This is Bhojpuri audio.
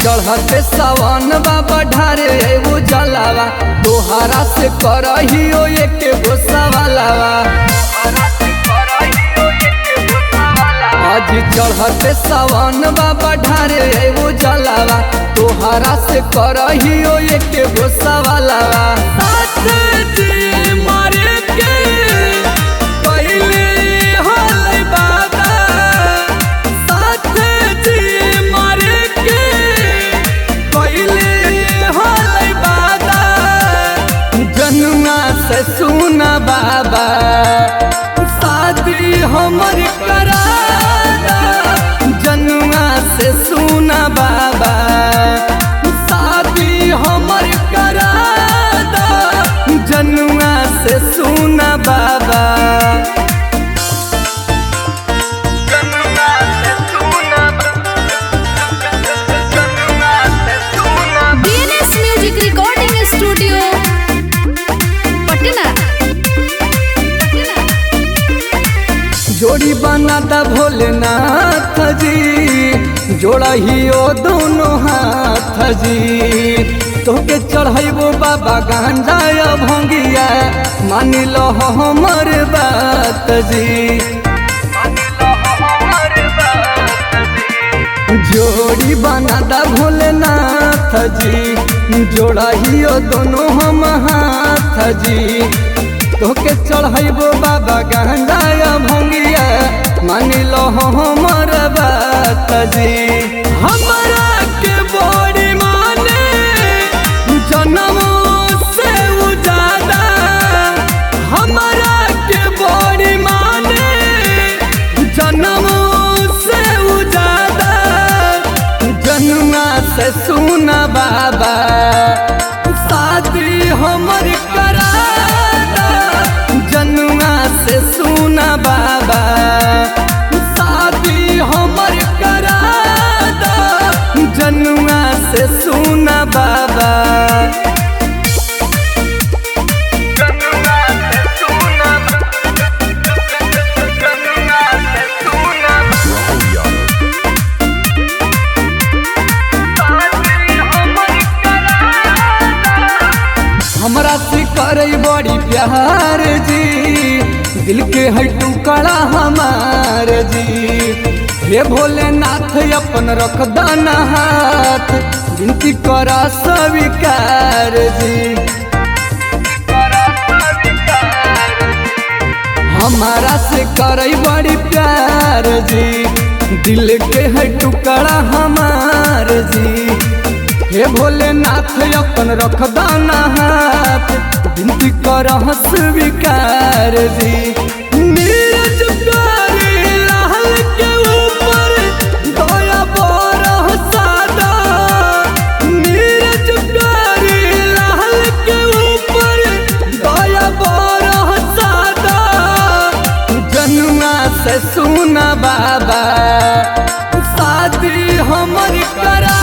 चढ़ते सावन बाबा ढारे एगो जलावा तोहरा से करहियो एक गो सवालावा। आज चढ़ते सावन बाबा ढारे एगो जलावा तोहरा से करहियो एक गो सवालावा। सुना बाबा शादी हमर करादा जनुआ से सुना बाबा शादी हमर करादा जनुआ से सुना बाबा। जोड़ी बनाता भोलेनाथ जी जोड़ा ही ओ दोनों हाथ जी तोके चढ़ाइबो बाबा गांजा भंगिया मान लो हमर बात जी। जोड़ी बनाता भोलेनाथ जी जोड़ा ही ओ दोनों हम हाथ जी तोके चढ़ाइबो बाबा गांजा भंगिया मान लो हमर बात जी। हमरा के बड़ी माने जनमों से उजादा हमरा के बड़ी माने जनमों से उजादा जनुआ से सुना बाबा शादी हमर करादा जनुआ से सुना बाबा शादी हमर करादा जनुआ से सुना बाबा। हमरा से करे बड़ी प्यार जी दिल के है टुकड़ा हमार जी। हे भोलेनाथ अपन रख दाना हाथ विनती करा स्वीकार जी। हमारा से करे बड़ी प्यार जी दिल के है टुकड़ा हमार जी। हे भोलेनाथ अपन रख दाना हाथ विनती करह स्वीकार जी। नीरज प्यारे लाल के ऊपर दया बरह सादा नीरज प्यारे लाल के ऊपर दया बरह सादा जनुआ से सुना बाबा शादी हमर करा